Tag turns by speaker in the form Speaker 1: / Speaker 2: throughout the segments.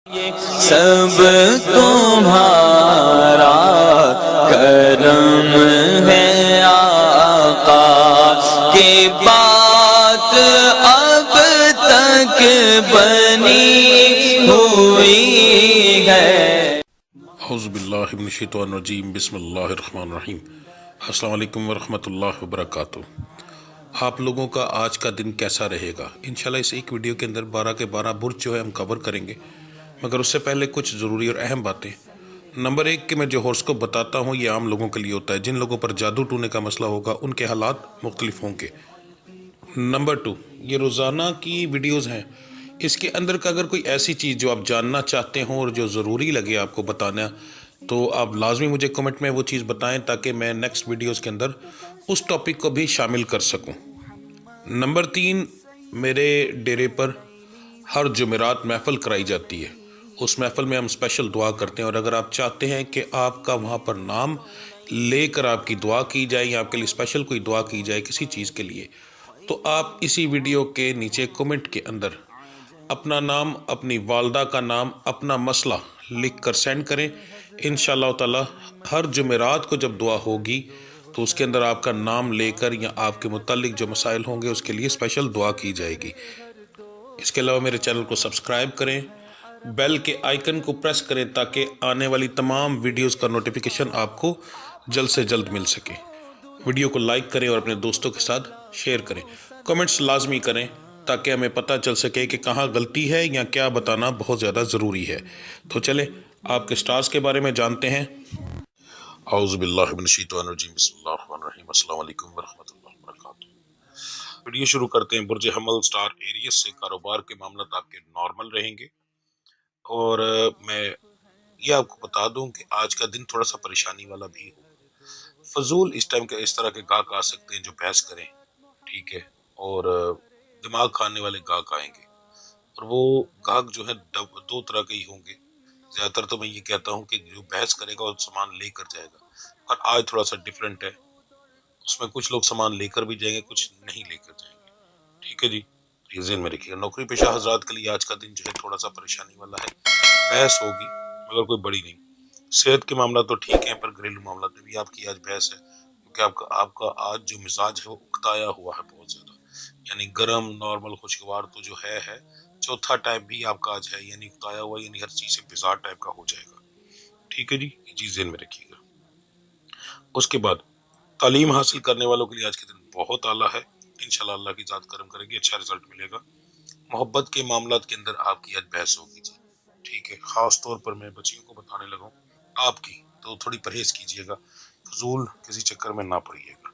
Speaker 1: سب تمہارا کرم ہے آقا کی بات اب تک بنی ہوئی ہے۔
Speaker 2: اعوذ باللہ من الشیطان الرجیم، بسم اللہ الرحمن الرحیم۔ السلام علیکم ورحمۃ اللہ وبرکاتہ۔ آپ لوگوں کا آج کا دن کیسا رہے گا؟ انشاءاللہ اس ایک ویڈیو کے اندر 12 کے 12 برج جو ہے ہم کور کریں گے، مگر اس سے پہلے کچھ ضروری اور اہم باتیں۔ نمبر 1 کہ میں جو ہورسکوپ بتاتا ہوں یہ عام لوگوں کے لیے ہوتا ہے، جن لوگوں پر جادو ٹونے کا مسئلہ ہوگا ان کے حالات مختلف ہوں گے۔ نمبر 2 یہ روزانہ کی ویڈیوز ہیں، اس کے اندر کا اگر کوئی ایسی چیز جو آپ جاننا چاہتے ہوں اور جو ضروری لگے آپ کو بتانا، تو آپ لازمی مجھے کمنٹ میں وہ چیز بتائیں تاکہ میں نیکسٹ ویڈیوز کے اندر اس ٹاپک کو بھی شامل کر سکوں۔ نمبر 3 میرے ڈیرے پر ہر جمعرات محفل کرائی جاتی ہے، اس محفل میں ہم اسپیشل دعا کرتے ہیں، اور اگر آپ چاہتے ہیں کہ آپ کا وہاں پر نام لے کر آپ کی دعا کی جائے یا آپ کے لیے اسپیشل کوئی دعا کی جائے کسی چیز کے لیے، تو آپ اسی ویڈیو کے نیچے کمنٹ کے اندر اپنا نام، اپنی والدہ کا نام، اپنا مسئلہ لکھ کر سینڈ کریں۔ انشاءاللہ تعالی ہر جمعرات کو جب دعا ہوگی تو اس کے اندر آپ کا نام لے کر یا آپ کے متعلق جو مسائل ہوں گے اس کے لیے اسپیشل دعا کی جائے گی۔ اس کے علاوہ میرے چینل کو سبسکرائب کریں، بیل کے آئیکن کو پریس کریں تاکہ آنے والی تمام ویڈیوز کا نوٹیفیکیشن آپ کو جلد سے جلد مل سکے۔ ویڈیو کو لائک کریں اور اپنے دوستوں کے ساتھ شیئر کریں۔ کمنٹس لازمی کریں تاکہ ہمیں پتہ چل سکے کہ کہاں غلطی ہے یا کیا بتانا بہت زیادہ ضروری ہے۔ تو چلیں آپ کے سٹارز کے بارے میں جانتے ہیں۔ اعوذ باللہ من الشیطان الرجیم، بسم اللہ الرحمن الرحیم، السلام علیکم ورحمۃ اللہ وبرکاتہ۔ ویڈیو شروع کرتے ہیں۔ برج حمل سٹار ایریس سے کاروبار کے معاملات آپ کے نارمل رہیں گے، اور میں یہ آپ کو بتا دوں کہ آج کا دن تھوڑا سا پریشانی والا بھی ہو۔ فضول اس ٹائم کے اس طرح کے گاہک آ سکتے ہیں جو بحث کریں، ٹھیک ہے، اور دماغ کھانے والے گاہک آئیں گے، اور وہ گاہک جو ہے 2 طرح کے ہی ہوں گے۔ زیادہ تر تو میں یہ کہتا ہوں کہ جو بحث کرے گا وہ سامان لے کر جائے گا، اور آج تھوڑا سا ڈیفرنٹ ہے، اس میں کچھ لوگ سامان لے کر بھی جائیں گے، کچھ نہیں لے کر جائیں گے، ٹھیک ہے جی، یہ ذہن میں رکھیے گا۔ نوکری پیشہ حضرات کے لیے آج کا دن جو ہے تھوڑا سا پریشانی والا ہے، بحث ہوگی مگر کوئی بڑی نہیں۔ صحت کے معاملات تو ٹھیک ہیں، پر گھریلو معاملات میں بھی آپ کی آج بحث ہے، کیونکہ آپ کا آج جو مزاج ہے وہ اکتایا ہوا ہے بہت زیادہ، یعنی گرم، نارمل، خوشگوار تو جو ہے چوتھا ٹائپ بھی آپ کا آج ہے، یعنی اکتایا ہوا، یعنی ہر چیز سے بیزار ٹائپ کا ہو جائے گا، ٹھیک ہے جی، یہ چیز ذہن میں رکھیے گا۔ اس کے بعد تعلیم حاصل کرنے والوں کے لیے آج کے دن بہت اعلیٰ ہے، انشاءاللہ اللہ کی ذات کرم کرے گی، اچھا رزلٹ ملے گا۔ محبت کے معاملات کے اندر آپ کی آج بحث ہوگی جی، ٹھیک ہے، خاص طور پر میں بچیوں کو بتانے لگا ہوں آپ کی، تو تھوڑی پرہیز کیجیے گا، فضول کسی چکر میں نہ پڑیے گا۔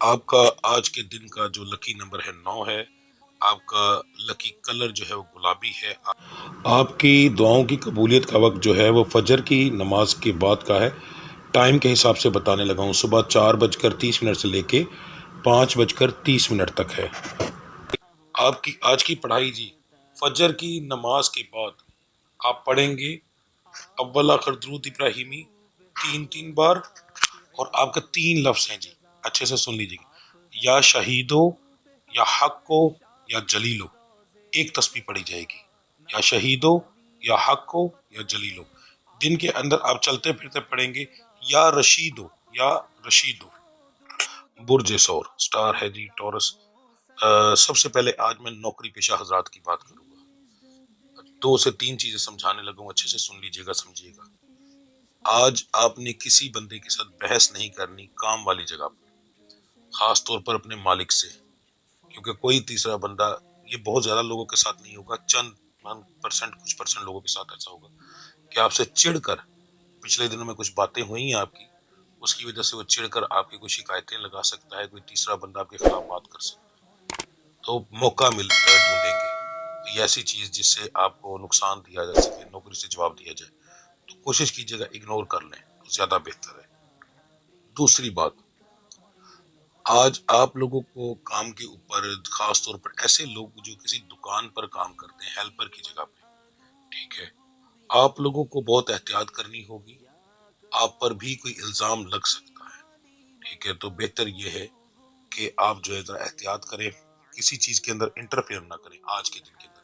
Speaker 2: آپ کا آج کے دن کا جو لکی نمبر ہے 9 ہے، آپ کا لکی کلر جو ہے وہ گلابی ہے۔ آپ کی دعاؤں کی قبولیت کا وقت جو ہے وہ فجر کی نماز کے بعد کا ہے، ٹائم کے حساب سے بتانے لگا ہوں، صبح 4:30 سے لے کے 5:30 تک ہے۔ آپ کی آج کی پڑھائی جی، فجر کی نماز کے بعد آپ پڑھیں گے اول آخر درود ابراہیمی 3 بار، اور آپ کا 3 لفظ ہیں جی، اچھے سے سن لیجیے گا، یا شہیدو، یا حق کو، یا جلیلو، ایک تسبیح پڑھی جائے گی، یا شہیدو، یا حق کو، یا جلیلو۔ دن کے اندر آپ چلتے پھرتے پڑھیں گے یا رشیدو، یا رشیدو۔ برج سور سٹار ہے جی ٹورس۔ سب سے پہلے آج میں نوکری پیشہ حضرات کی بات کروں گا، 2 سے 3 چیزیں سمجھانے لگوں، اچھے سے سن لیجیے گا، سمجھیے گا۔ آج آپ نے کسی بندے کے ساتھ بحث نہیں کرنی کام والی جگہ پہ، خاص طور پر اپنے مالک سے، کیونکہ کوئی تیسرا بندہ، یہ بہت زیادہ لوگوں کے ساتھ نہیں ہوگا، چند کچھ پرسنٹ لوگوں کے ساتھ ایسا ہوگا کہ آپ سے چڑھ کر، پچھلے دنوں میں کچھ باتیں ہوئی ہیں آپ کی، اس کی وجہ سے وہ چڑھ کر آپ کی کوئی شکایتیں لگا سکتا ہے، کوئی تیسرا بندہ آپ کے خلاف بات کر سکتا ہے، تو موقع ڈھونڈیں گے کوئی ایسی چیز جس سے آپ کو نقصان دیا جا سکے، نوکری سے جواب دیا جائے، تو کوشش کیجیے گا اگنور کر لیں تو زیادہ بہتر ہے۔ دوسری بات، آج آپ لوگوں کو کام کے اوپر، خاص طور پر ایسے لوگ جو کسی دکان پر کام کرتے ہیں ہیلپر کی جگہ پہ، ٹھیک ہے، آپ لوگوں کو بہت احتیاط کرنی ہوگی، آپ پر بھی کوئی الزام لگ سکتا ہے، ٹھیک ہے، تو بہتر یہ ہے کہ آپ جو ہے ذرا احتیاط کریں، کسی چیز کے اندر انٹرفیئر نہ کریں آج کے دن کے اندر،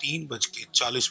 Speaker 2: 3:40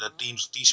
Speaker 2: 3:30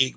Speaker 2: 1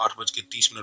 Speaker 2: 8:30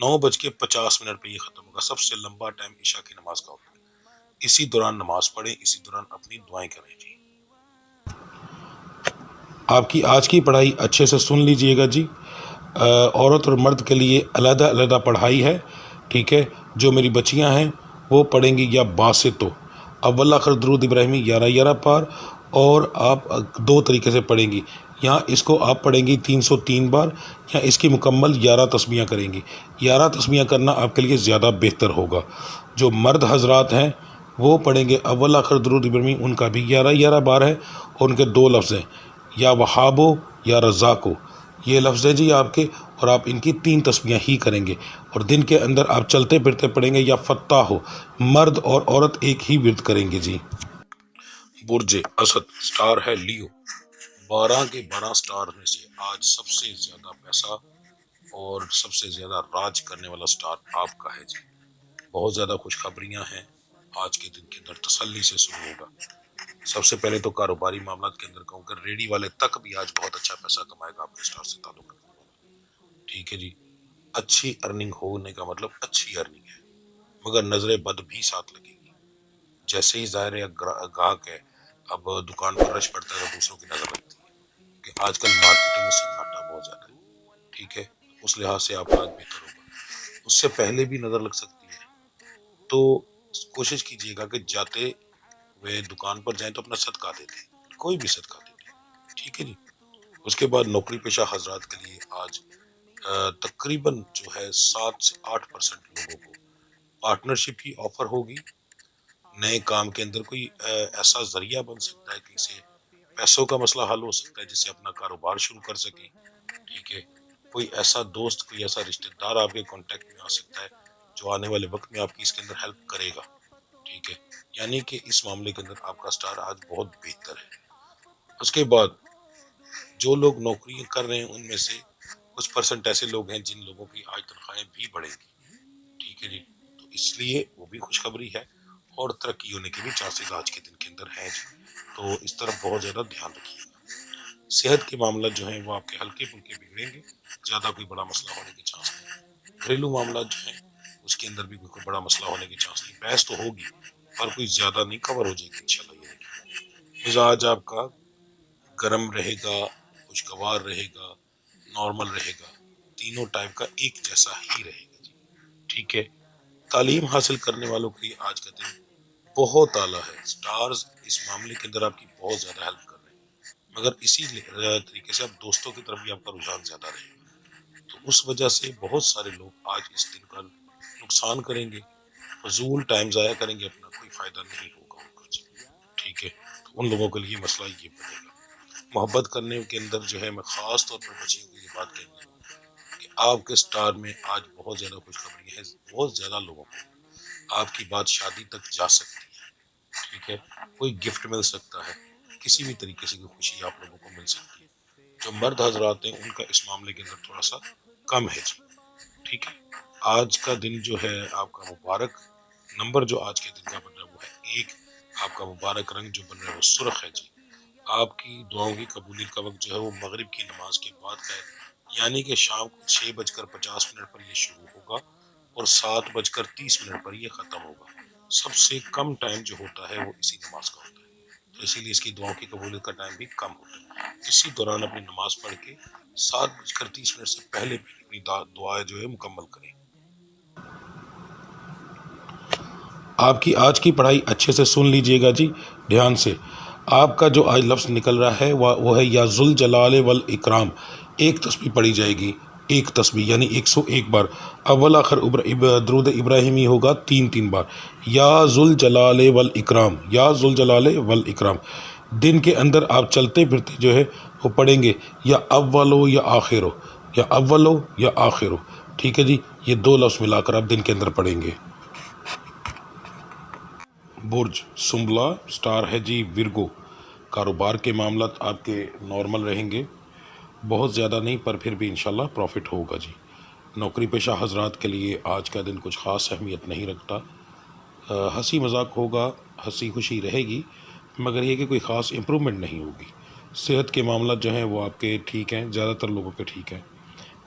Speaker 2: 9:50 پر یہ ختم ہوگا. سب سے لمبا ٹائم عشاء کی نماز کا ہوتا ہے. اسی دوران نماز پڑھیں, اسی دوران اپنی دعائیں کریں جی. آپ کی آج کی پڑھائی اچھے سے سن لیجئے گا جی. عورت اور مرد کے لیے علیحدہ علیحدہ پڑھائی ہے, ٹھیک ہے. جو میری بچیاں ہیں وہ پڑھیں گی یا باسطو اول آخر درود ابراہیمی 11 پار, اور آپ دو طریقے سے پڑھیں گی. یا اس کو آپ پڑھیں گی 303 بار, یا اس کی مکمل 11 تسبیحاں کریں گی. 11 تسبیحاں کرنا آپ کے لیے زیادہ بہتر ہوگا. جو مرد حضرات ہیں وہ پڑھیں گے اول آخر درود ابراہیمی, ان کا بھی 11 بار ہے, اور ان کے دو لفظ ہیں یا وہابو یا رزاقو, یہ لفظ ہے جی آپ کے. اور آپ ان کی 3 تسبیحاں ہی کریں گے, اور دن کے اندر آپ چلتے پھرتے پڑھیں گے یا فتح ہو. مرد اور عورت ایک ہی ورد کریں گے جی. برج اسد سٹار ہے لیو. 12 کے 12 سٹار میں سے آج سب سے زیادہ پیسہ اور سب سے زیادہ راج کرنے والا سٹار آپ کا ہے جی. بہت زیادہ خوشخبریاں ہیں آج کے دن کے اندر, تسلی سے شروع ہوگا. سب سے پہلے تو کاروباری معاملات کے اندر کہوں کہ ریڈی والے تک بھی آج بہت اچھا پیسہ کمائے گا آپ کے سٹار سے تعلق رکھنے والا, ٹھیک ہے جی. اچھی ارننگ ہونے کا مطلب اچھی ارننگ ہے, مگر نظر بد بھی ساتھ لگے گی. جیسے ہی ظاہر ہے گاہک ہے, اب دکان پر رش پڑتا ہے تو دوسروں کی نظر لگتی ہے, کہ آج کل مارکیٹوں میں سناٹا بہت زیادہ ہے, ٹھیک ہے. اس لحاظ سے آپ کا آج بہتر ہوگا. اس سے پہلے بھی نظر لگ سکتی ہے, تو کوشش کیجیے گا کہ جاتے ہوئے دکان پر جائیں تو اپنا صدقہ دے دیں, کوئی بھی صدقہ دے دیں, ٹھیک ہے جی. اس کے بعد نوکری پیشہ حضرات کے لیے آج تقریباً جو ہے 7 سے 8% لوگوں کو پارٹنرشپ کی آفر ہوگی. نئے کام کے اندر کوئی ایسا ذریعہ بن سکتا ہے کہ اسے پیسوں کا مسئلہ حل ہو سکتا ہے جس سے اپنا کاروبار شروع کر سکیں, ٹھیک ہے. کوئی ایسا دوست, کوئی ایسا رشتہ دار آپ کے کانٹیکٹ میں آ سکتا ہے جو آنے والے وقت میں آپ کی اس کے اندر ہیلپ کرے گا, ٹھیک ہے. یعنی کہ اس معاملے کے اندر آپ کا سٹار آج بہت بہتر ہے. اس کے بعد جو لوگ نوکری کر رہے ہیں ان میں سے کچھ پرسنٹ ایسے لوگ ہیں جن لوگوں کی آج تنخواہیں بھی بڑھیں گی, ٹھیک ہے جی. تو اس لیے وہ بھی خوشخبری ہے, اور ترقی ہونے کے بھی چانسز آج کے دن کے اندر ہیں جی. تو اس طرف بہت زیادہ دھیان رکھیے گا. صحت کے معاملات جو ہیں وہ آپ کے ہلکے پھلکے بگڑیں گے, زیادہ کوئی بڑا مسئلہ ہونے کے چانس نہیں. گھریلو معاملات جو ہیں اس کے اندر بھی کوئی بڑا مسئلہ ہونے کے چانس نہیں. بحث تو ہوگی پر کوئی زیادہ نہیں, کور ہو جائے گی انشاءاللہ. یہ مزاج آپ کا گرم رہے گا, خوشگوار رہے گا, نارمل رہے گا, تینوں ٹائپ کا ایک جیسا ہی رہے گا جی, ٹھیک ہے. تعلیم حاصل کرنے والوں کے لیے آج کا دن بہت اعلیٰ ہے. سٹارز اس معاملے کے اندر آپ کی بہت زیادہ ہیلپ کر رہے ہیں, مگر اسی طریقے سے اب دوستوں کی طرف بھی آپ کا رجحان زیادہ رہے گا. تو اس وجہ سے بہت سارے لوگ آج اس دن کا نقصان کریں گے, فضول ٹائم ضائع کریں گے, اپنا کوئی فائدہ نہیں ہوگا ان کا جی, ٹھیک ہے. تو ان لوگوں کے لیے مسئلہ یہ بنے گا. محبت کرنے کے اندر جو ہے میں خاص طور پر بچیوں کو یہ بات کہنا ہوں کہ آپ کے سٹار میں آج بہت زیادہ خوشخبری ہے. بہت زیادہ لوگوں کو آپ کی بات شادی تک جا سکتی ہے, ٹھیک ہے. کوئی گفٹ مل سکتا ہے, کسی بھی طریقے سے کوئی خوشی آپ لوگوں کو مل سکتی ہے. جو مرد حضرات ہیں ان کا اس معاملے کے اندر تھوڑا سا کم ہے جی, ٹھیک ہے. آج کا دن جو ہے آپ کا مبارک نمبر جو آج کے دن کا بن رہا ہے وہ ہے 1. آپ کا مبارک رنگ جو بن رہا ہے وہ سرخ ہے جی. آپ کی دعاؤں کی قبولیت کا وقت جو ہے وہ مغرب کی نماز کے بعد کا ہے, یعنی کہ شام کو 6:50 پر یہ شروع ہوگا اور 7:30 پر یہ ختم ہوگا. سب سے کم ٹائم جو ہوتا ہے وہ اسی نماز کا ہوتا ہے, تو اسی لیے اس کی دعاؤں کی قبولیت کا ٹائم بھی کم ہوتا ہے. اسی دوران اپنی نماز پڑھ کے 7:30 سے پہلے اپنی دعا جو ہے مکمل کریں. آپ کی آج کی پڑھائی اچھے سے سن لیجئے گا جی, دھیان سے. آپ کا جو آج لفظ نکل رہا ہے وہ ہے یا ذوالجلال والاکرام. ایک تسبیح پڑھی جائے گی, ایک تسبیح یعنی 101 بار. اول آخر درود ابراہیمی ہوگا 3 بار. یا ذوالجلال والاکرام, یا ذوالجلال والاکرام. دن کے اندر آپ چلتے پھرتے جو ہے وہ پڑھیں گے یا اول ہو یا آخر ہو, یا اول ہو یا آخر ہو, ٹھیک ہے جی. یہ 2 لفظ ملا کر آپ دن کے اندر پڑھیں گے. برج سنبلا سٹار ہے جی ورگو. کاروبار کے معاملات آپ کے نارمل رہیں گے, بہت زیادہ نہیں پر پھر بھی انشاءاللہ پروفٹ ہوگا جی. نوکری پیشہ حضرات کے لیے آج کا دن کچھ خاص اہمیت نہیں رکھتا. ہنسی مذاق ہوگا, ہنسی خوشی رہے گی, مگر یہ کہ کوئی خاص امپرومنٹ نہیں ہوگی. صحت کے معاملات جو ہیں وہ آپ کے ٹھیک ہیں, زیادہ تر لوگوں کے ٹھیک ہیں.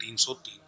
Speaker 2: 303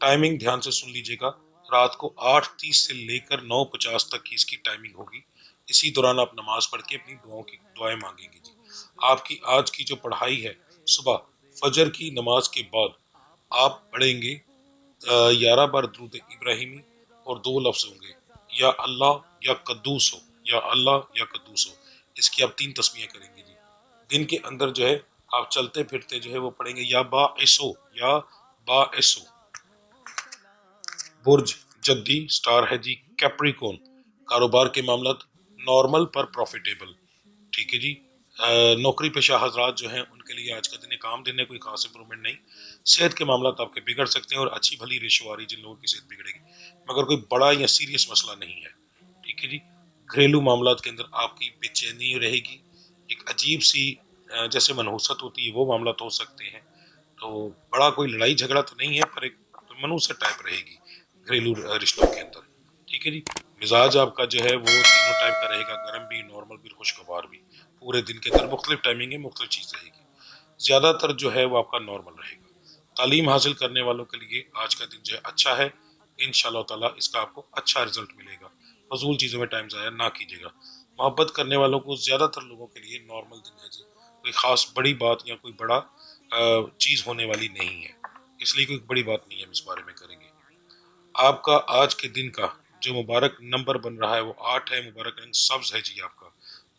Speaker 2: ٹائمنگ دھیان سے سن لیجیے گا، رات کو 8:30 سے لے کر 9:50 تک کی اس کی ٹائمنگ ہوگی۔ اسی دوران آپ نماز پڑھ کے اپنی دعائیں مانگیں گے جی۔ آپ کی آج کی جو پڑھائی ہے، صبح فجر کی نماز کے بعد آپ پڑھیں گے 11 بار درود ابراہیمی اور 2 لفظ ہوں گے، یا اللہ یا قدوس ہو، یا اللہ یا قدوس ہو۔ اس کی آپ 3 تسمیاں کریں گے جی۔ دن کے اندر جو ہے آپ چلتے پھرتے جو ہے وہ پڑھیں گے یا باعث ہو، یا باعث ہو۔ برج جدی سٹار ہے جی کیپریکون، کاروبار کے معاملات نارمل پر پروفیٹیبل، ٹھیک ہے جی۔ نوکری پیشہ حضرات جو ہیں ان کے لیے آج کا دن ایک عام دن ہے، کوئی خاص امپرومنٹ نہیں۔ صحت کے معاملات آپ کے بگڑ سکتے ہیں اور اچھی بھلی ریشو آ رہی جن لوگوں کی صحت بگڑے گی، مگر کوئی بڑا یا سیریس مسئلہ نہیں ہے، ٹھیک ہے جی۔ گھریلو معاملات کے اندر آپ کی بے چینی رہے گی، ایک عجیب سی جیسے منحوست ہوتی ہے وہ معاملات ہو سکتے ہیں، تو بڑا کوئی لڑائی جھگڑا تو نہیں ہے پر ایک منحوست ٹائپ رہے گی گھریلو رشتوں کے اندر، ٹھیک ہے جی۔ مزاج آپ کا جو ہے وہ تینوں ٹائپ کا رہے گا، گرم بھی، نارمل بھی، خوشگوار بھی۔ پورے دن کے اندر مختلف ٹائمنگ ہے، مختلف چیز رہے گی، زیادہ تر جو ہے وہ آپ کا نارمل رہے گا۔ تعلیم حاصل کرنے والوں کے لیے آج کا دن جو ہے اچھا ہے، انشاءاللہ تعالیٰ اس کا آپ کو اچھا رزلٹ ملے گا۔ فضول چیزوں میں ٹائم ضائع نہ کیجیے گا۔ محبت کرنے والوں کو زیادہ تر لوگوں کے لیے نارمل دن ہے جی، کوئی خاص بڑی بات یا کوئی بڑا چیز ہونے والی نہیں ہے، اس لیے کوئی بڑی بات نہیں ہے ہم اس بارے میں کریں گے۔ آپ کا آج کے دن کا جو مبارک نمبر بن رہا ہے وہ 8 ہے، مبارک رنگ سبز ہے جی آپ کا۔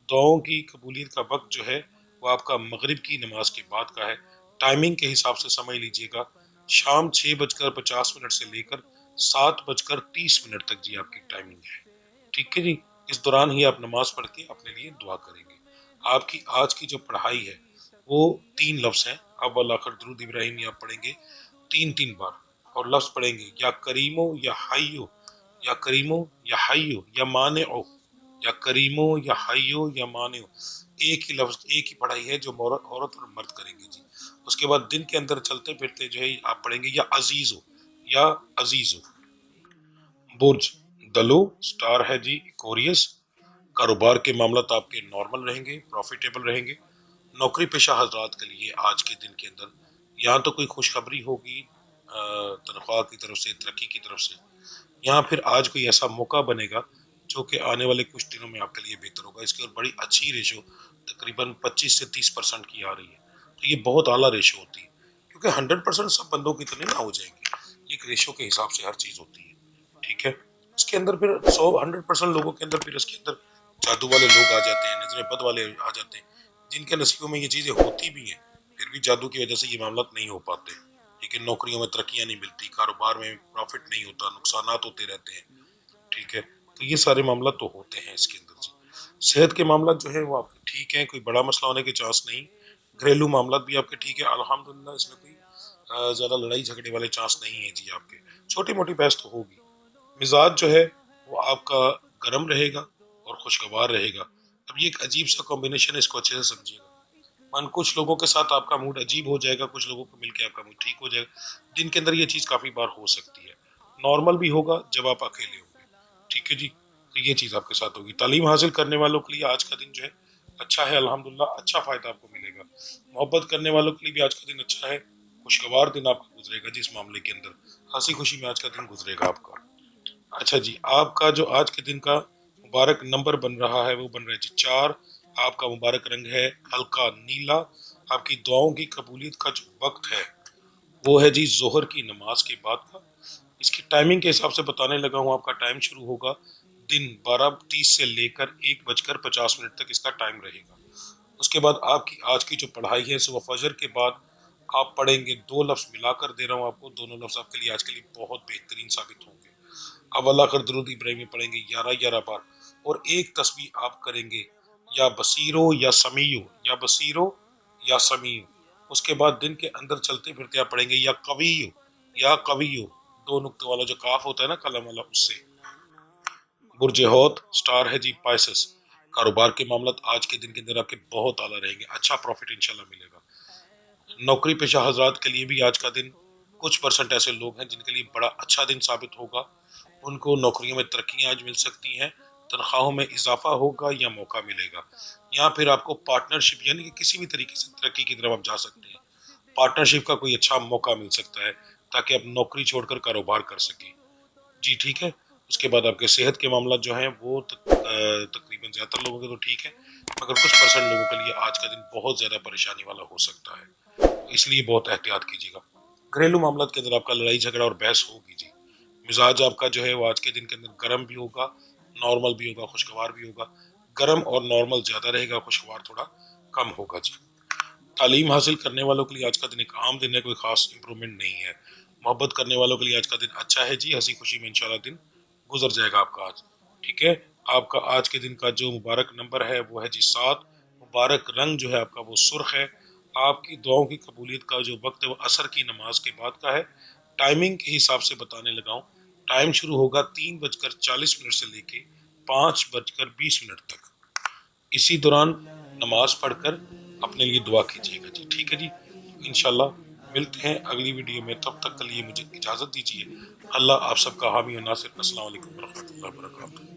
Speaker 2: دعاؤں کی قبولیت کا وقت جو ہے وہ آپ کا مغرب کی نماز کے بعد کا ہے، ٹائمنگ کے حساب سے سمجھ لیجئے گا، شام 6:50 سے لے کر 7:30 تک جی آپ کی ٹائمنگ ہے، ٹھیک ہے جی۔ اس دوران ہی آپ نماز پڑھ کے اپنے لیے دعا کریں گے۔ آپ کی آج کی جو پڑھائی ہے وہ 3 لفظ ہیں، اول آخر درود ابراہیمی آپ پڑھیں گے 3 بار، اور لفظ پڑھیں گے یا کریمو یا حیو، یا کریمو یا حیو یا مانعو، یا کریمو یا حیو یا مانعو۔ ایک ہی لفظ، ایک ہی پڑھائی ہے جو عورت اور مرد کریں گے جی۔ اس کے بعد دن کے اندر چلتے پھرتے جو ہے آپ پڑھیں گے یا عزیزو، یا عزیزو۔ برج دلو سٹار ہے جی ایکوریس، کاروبار کے معاملات آپ کے نارمل رہیں گے، پروفیٹیبل رہیں گے۔ نوکری پیشہ حضرات کے لیے آج کے دن کے اندر یا تو کوئی خوشخبری ہوگی تنخواہ کی طرف سے، ترقی کی طرف سے، یا پھر آج کوئی ایسا موقع بنے گا جو کہ آنے والے کچھ دنوں میں آپ کے لیے بہتر ہوگا۔ اس کی اور بڑی اچھی ریشو تقریباً 25 سے 30% کی آ رہی ہے، تو یہ بہت اعلیٰ ریشو ہوتی ہے، کیونکہ 100% سب بندوں کی تو نہیں نہ ہو جائیں گی، یہ ایک ریشو کے حساب سے ہر چیز ہوتی ہے، ٹھیک ہے۔ اس کے اندر پھر 100% لوگوں کے اندر پھر اس کے اندر جادو والے لوگ آ جاتے ہیں، نظر بد والے آ جاتے ہیں، جن کے نصیبوں میں یہ چیزیں ہوتی بھی ہیں، پھر بھی جادو کی وجہ سے یہ معاملات نہیں ہو پاتے، ٹھیک ہے۔ نوکریوں میں ترقیاں نہیں ملتی، کاروبار میں پروفٹ نہیں ہوتا، نقصانات ہوتے رہتے ہیں، ٹھیک ہے۔ تو یہ سارے معاملات تو ہوتے ہیں اس کے اندر جی۔ صحت کے معاملات جو ہے وہ آپ کے ٹھیک ہیں، کوئی بڑا مسئلہ ہونے کے چانس نہیں۔ گھریلو معاملات بھی آپ کے ٹھیک ہے الحمدللہ، اس میں کوئی زیادہ لڑائی جھگڑے والے چانس نہیں ہیں جی آپ کے، چھوٹی موٹی بحث تو ہوگی۔ مزاج جو ہے وہ آپ کا گرم رہے گا اور خوشگوار رہے گا۔ اب یہ ایک عجیب سا کمبینیشن ہے، اس کو اچھے سے سمجھیے گا۔ کچھ لوگوں کے ساتھ آپ کا موڈ عجیب ہو جائے گا، کچھ لوگوں کو مل کے آپ کا موڈ ٹھیک ہو جائے گا۔ دن کے اندر یہ چیز کافی بار ہو سکتی ہے، نارمل بھی ہوگا جب آپ اکیلے ہوں گے، ٹھیک ہے جی۔ تو یہ چیز آپ کے ساتھ ہوگی۔ تعلیم حاصل کرنے والوں کے لیے آج کا دن جو ہے اچھا ہے الحمدللہ، اچھا فائدہ آپ کو ملے گا۔ محبت کرنے والوں کے لیے بھی آج کا دن اچھا ہے، خوشگوار دن آپ کا گزرے گا جس معاملے کے اندر، ہنسی خوشی میں آج کا دن گزرے گا آپ کا۔ اچھا جی، آپ کا جو آج کے دن کا مبارک نمبر بن رہا ہے وہ بن رہا ہے جی 4، آپ کا مبارک رنگ ہے ہلکا نیلا۔ آپ کی دعاؤں کی قبولیت کا جو وقت ہے وہ ہے جی ظہر کی نماز کے بعد کا۔ اس کی ٹائمنگ کے حساب سے بتانے لگا ہوں، آپ کا ٹائم شروع ہوگا دن 12:30 سے لے کر 1:50 تک اس کا ٹائم رہے گا۔ اس کے بعد آپ کی آج کی جو پڑھائی ہے صبح فجر کے بعد آپ پڑھیں گے 2 لفظ ملا کر دے رہا ہوں آپ کو، دونوں لفظ آپ کے لیے آج کے لیے بہت بہترین ثابت ہوں گے۔ اب اللہ کر درود ابراہیمی پڑھیں گے 11 بار، اور ایک تسبیح آپ کریں گے یا بصیرو یا سمیو، یا بصیرو یا سمیو۔ اس کے بعد دن کے اندر چلتے پھرتے آپ پڑھیں گے یا قویو، یا قویو، 2 نقطے والا جو کاف ہوتا ہے نا قلم والا، اس سے۔ برج ہوت سٹار ہے جی پائسس، کاروبار کے معاملات آج کے دن کے اندر آپ کے بہت اعلیٰ رہیں گے، اچھا پروفٹ انشاءاللہ ملے گا۔ نوکری پیشہ حضرات کے لیے بھی آج کا دن کچھ پرسنٹ ایسے لوگ ہیں جن کے لیے بڑا اچھا دن ثابت ہوگا، ان کو نوکریوں میں ترقیاں آج مل سکتی ہیں، تنخواہوں میں اضافہ ہوگا یا موقع ملے گا، یا پھر آپ کو پارٹنرشپ یعنی کہ کسی بھی طریقے سے ترقی کی طرف آپ جا سکتے ہیں، پارٹنرشپ کا کوئی اچھا موقع مل سکتا ہے، تاکہ آپ نوکری چھوڑ کر کاروبار کر سکیں جی ٹھیک ہے. اس کے بعد آپ کے صحت کے معاملات جو ہیں وہ تقریباً زیادہ تر لوگوں کے تو ٹھیک ہے، مگر کچھ پرسنٹ لوگوں کے لیے آج کا دن بہت زیادہ پریشانی والا ہو سکتا ہے، اس لیے بہت احتیاط کیجیے گا. گھریلو معاملات کے اندر آپ کا لڑائی جھگڑا اور بحث ہوگی جی. مزاج آپ کا جو ہے وہ آج کے دن کے اندر گرم بھی ہوگا، نارمل بھی ہوگا، خوشگوار بھی ہوگا. گرم اور نارمل زیادہ رہے گا، خوشگوار تھوڑا کم ہوگا جی. تعلیم حاصل کرنے والوں کے لیے آج کا دن ایک عام دن ہے، کوئی خاص امپرومنٹ نہیں ہے. محبت کرنے والوں کے لیے آج کا دن اچھا ہے جی، ہنسی خوشی میں انشاءاللہ دن گزر جائے گا آپ کا آج ٹھیک ہے. آپ کا آج کے دن کا جو مبارک نمبر ہے وہ ہے جی 7. مبارک رنگ جو ہے آپ کا وہ سرخ ہے. آپ کی دعاؤں کی قبولیت کا جو وقت ہے وہ عصر کی نماز کے بعد کا ہے. ٹائمنگ کے حساب سے بتانے لگا ہوں، ٹائم شروع ہوگا 3:40 سے لے کے 5:20 تک. اسی دوران نماز پڑھ کر اپنے لیے دعا کیجیے گا جی ٹھیک ہے جی. انشاءاللہ ملتے ہیں اگلی ویڈیو میں، تب تک کے لیے مجھے اجازت دیجیے. اللہ آپ سب کا حامی و ناصر. السلام علیکم ورحمۃ اللہ وبرکاتہ.